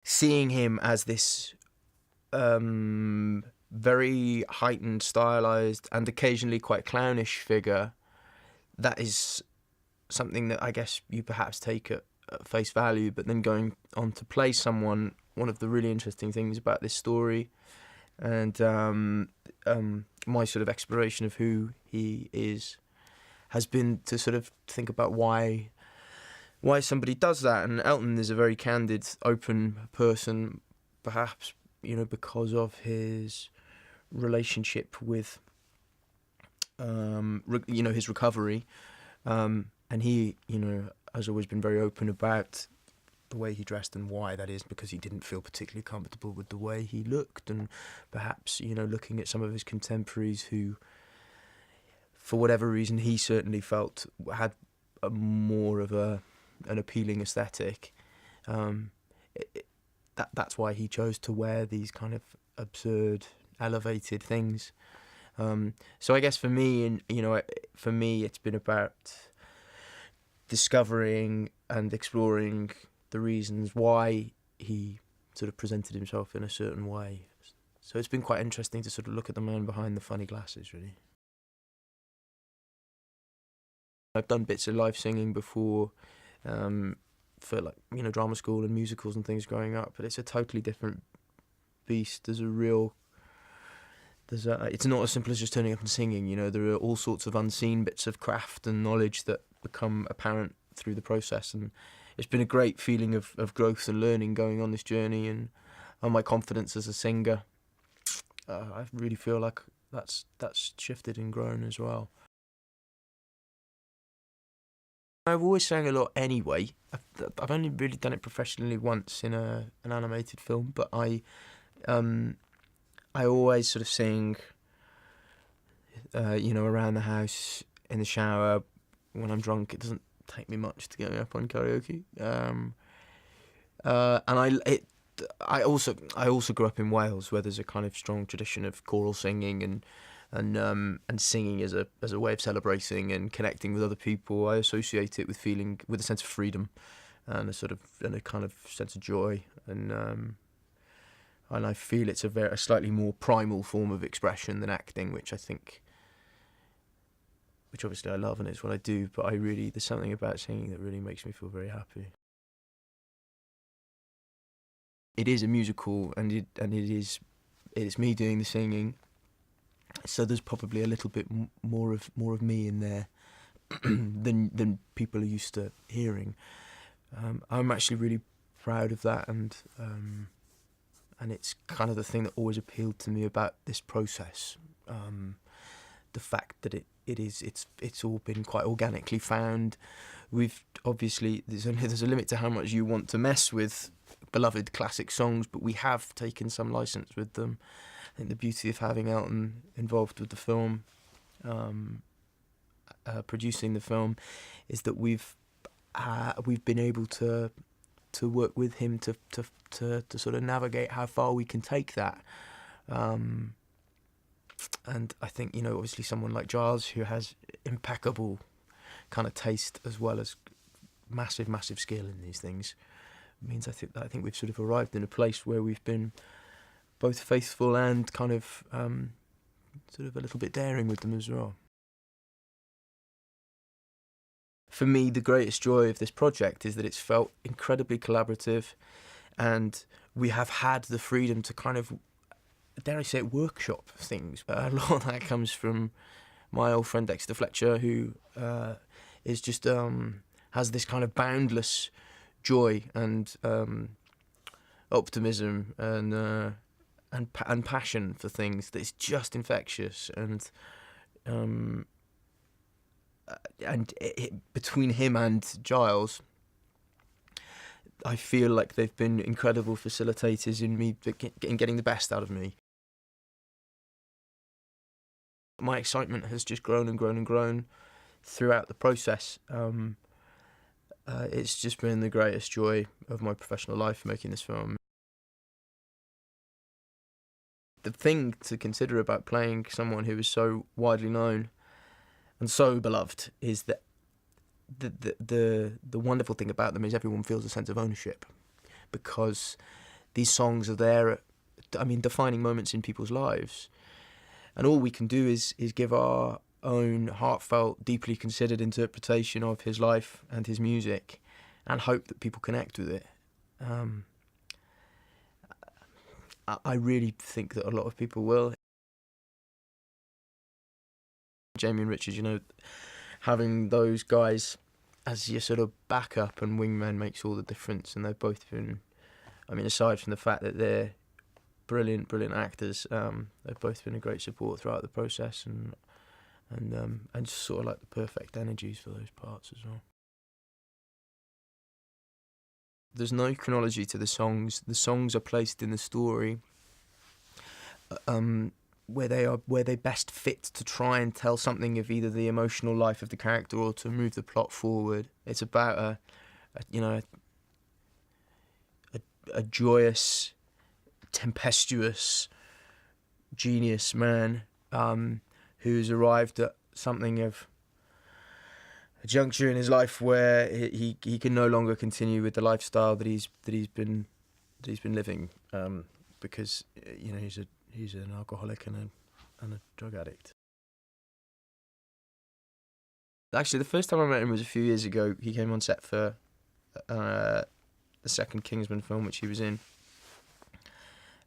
seeing him as this very heightened, stylized, and occasionally quite clownish figure, that is something that I guess you perhaps take at face value, but then going on to play someone, one of the really interesting things about this story, and my sort of exploration of who he is, has been to sort of think about why somebody does that. And Elton is a very candid, open person, perhaps, because of his relationship with, his recovery. And he, has always been very open about the way he dressed and why that is, because he didn't feel particularly comfortable with the way he looked. And perhaps, looking at some of his contemporaries who, for whatever reason, he certainly felt had more of an appealing aesthetic. That's why he chose to wear these kind of absurd, elevated things. So I guess for me, it's been about discovering and exploring the reasons why he sort of presented himself in a certain way. So it's been quite interesting to sort of look at the man behind the funny glasses, really. I've done bits of live singing before, for drama school and musicals and things growing up, but it's a totally different beast. It's not as simple as just turning up and singing. There are all sorts of unseen bits of craft and knowledge that become apparent through the process, and it's been a great feeling of growth and learning going on this journey, and my confidence as a singer, I really feel like that's shifted and grown as well. I've always sang a lot anyway. I've only really done it professionally once in an animated film, but I always sort of sing, around the house, in the shower, when I'm drunk. It doesn't take me much to get me up on karaoke. And I also grew up in Wales, where there's a kind of strong tradition of choral singing and singing as a way of celebrating and connecting with other people. I associate it with a sense of freedom and a kind of sense of joy, and I feel it's a slightly more primal form of expression than acting, which obviously I love and it's what I do, but there's something about singing that really makes me feel very happy. It is a musical, and it is me doing the singing, so there's probably a little bit more of me in there than people are used to hearing. I'm actually really proud of that, and it's kind of the thing that always appealed to me about this process. The fact that it's all been quite organically found. We've obviously there's a limit to how much you want to mess with beloved classic songs, but we have taken some license with them. I think the beauty of having Elton involved with the film, producing the film, is that we've been able to work with him to sort of navigate how far we can take that. And I think, obviously someone like Giles, who has impeccable kind of taste as well as massive skill in these things, means I think we've sort of arrived in a place where we've been both faithful and kind of sort of a little bit daring with them as well. For me, the greatest joy of this project is that it's felt incredibly collaborative, and we have had the freedom to kind of, dare I say it, workshop things. But a lot of that comes from my old friend Dexter Fletcher, who is just has this kind of boundless joy and optimism and passion for things that's just infectious. And between him and Giles, I feel like they've been incredible facilitators in getting the best out of me. My excitement has just grown and grown and grown throughout the process. It's just been the greatest joy of my professional life making this film. The thing to consider about playing someone who is so widely known and so beloved is that the wonderful thing about them is everyone feels a sense of ownership, because these songs are there at, I mean, defining moments in people's lives. And all we can do is give our own heartfelt, deeply considered interpretation of his life and his music, and hope that people connect with it. I really think that a lot of people will. Jamie and Richard, you know, having those guys as your sort of backup and wingmen makes all the difference. And they've both been, I mean, aside from the fact that they're brilliant actors, they've both been a great support throughout the process, and just sort of like the perfect energies for those parts as well. There's no chronology to the songs. The songs are placed in the story where they best fit to try and tell something of either the emotional life of the character or to move the plot forward. It's about a joyous, tempestuous, genius man who's arrived at something of a juncture in his life where he can no longer continue with the lifestyle that he's been living, because you know he's an alcoholic and a drug addict. Actually, the first time I met him was a few years ago. He came on set for the second Kingsman film, which he was in,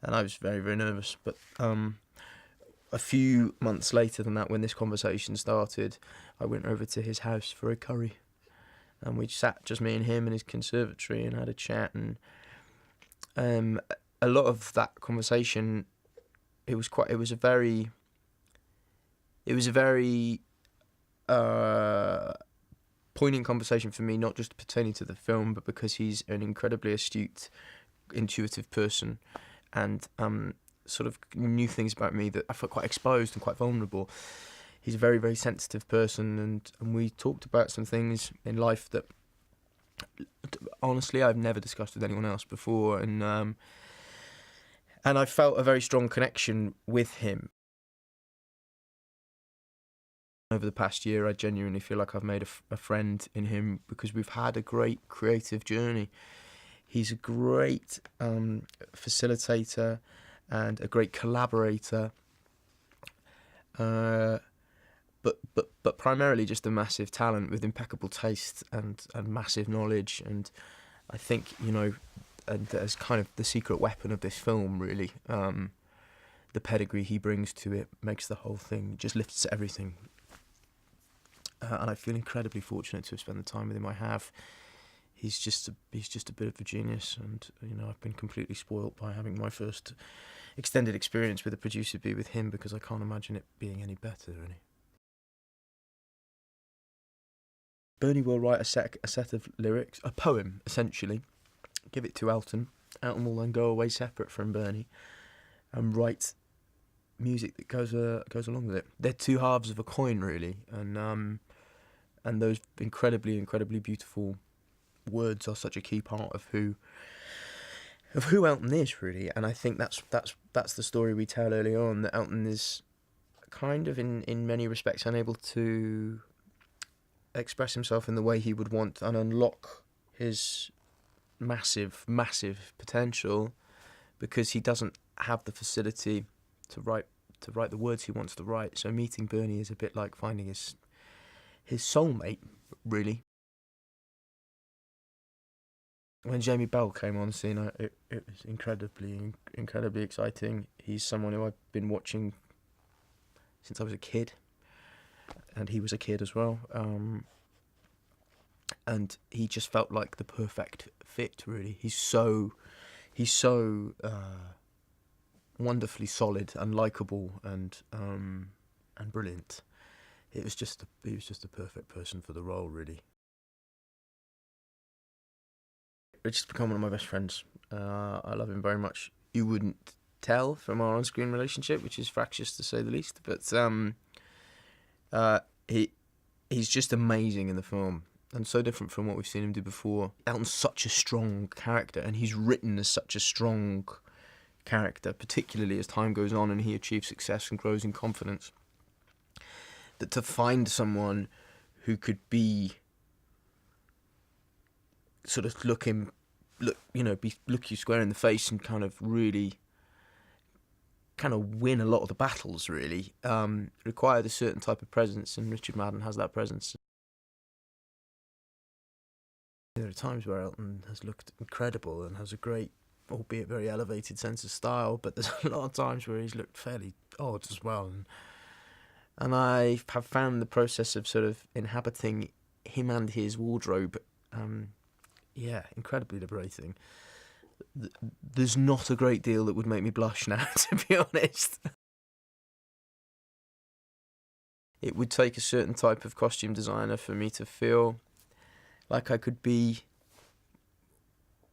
and I was very, very nervous. But a few months later than that, when this conversation started, I went over to his house for a curry, and we sat, just me and him, in his conservatory, and had a chat. And a lot of that conversation, it was a very poignant conversation for me, not just pertaining to the film, but because he's an incredibly astute, intuitive person, and sort of knew things about me that I felt quite exposed and quite vulnerable. He's a very, very sensitive person, and we talked about some things in life that honestly I've never discussed with anyone else before, and I felt a very strong connection with him. Over the past year, I genuinely feel like I've made a friend in him, because we've had a great creative journey. He's a great facilitator and a great collaborator, but primarily just a massive talent with impeccable taste and massive knowledge. And I think, you know, and as kind of the secret weapon of this film, really, the pedigree he brings to it makes the whole thing, just lifts everything. And I feel incredibly fortunate to have spent the time with him I have. He's just a bit of a genius, and you know, I've been completely spoilt by having my first extended experience with a producer be with him, because I can't imagine it being any better, really. Bernie will write a set of lyrics, a poem essentially, give it to Elton. Elton will then go away separate from Bernie and write music that goes along with it. They're two halves of a coin, really, and those incredibly beautiful words are such a key part of who Elton is, really. And I think that's the story we tell early on, that Elton is kind of in many respects unable to express himself in the way he would want and unlock his massive potential, because he doesn't have the facility to write the words he wants to write. So meeting Bernie is a bit like finding his soulmate, really. When Jamie Bell came on scene, it was incredibly exciting. He's someone who I've been watching since I was a kid, and he was a kid as well. And he just felt like the perfect fit, really. He's so wonderfully solid and likable and brilliant. He was just the perfect person for the role, really. Richard's become one of my best friends. I love him very much. You wouldn't tell from our on-screen relationship, which is fractious to say the least. But he's just amazing in the film, and so different from what we've seen him do before. Elton's such a strong character, and he's written as such a strong character, particularly as time goes on and he achieves success and grows in confidence, that to find someone who could be sort of looking look you square in the face and kind of really kind of win a lot of the battles, really, required a certain type of presence, and Richard Madden has that presence. There are times where Elton has looked incredible and has a great, albeit very elevated sense of style, but there's a lot of times where he's looked fairly odd as well. And I have found the process of sort of inhabiting him and his wardrobe, incredibly liberating. There's not a great deal that would make me blush now, to be honest. It would take a certain type of costume designer for me to feel like I could be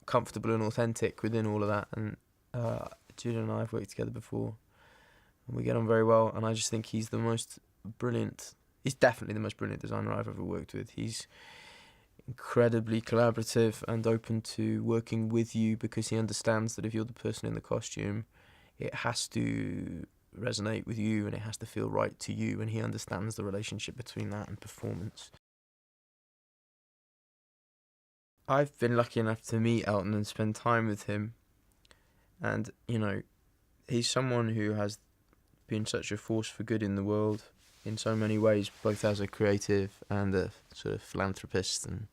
comfortable and authentic within all of that. And Julian and I have worked together before, and we get on very well. And I just think he's the most brilliant. He's definitely the most brilliant designer I've ever worked with. He's incredibly collaborative and open to working with you, because he understands that if you're the person in the costume, it has to resonate with you and it has to feel right to you, and he understands the relationship between that and performance. I've been lucky enough to meet Elton and spend time with him, and he's someone who has been such a force for good in the world in so many ways, both as a creative and a sort of philanthropist. And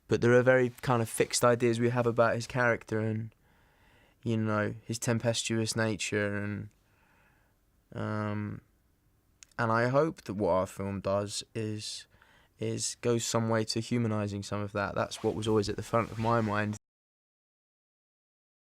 but there are very kind of fixed ideas we have about his character, and his tempestuous nature, and I hope that what our film does is goes some way to humanising some of that. That's what was always at the front of my mind.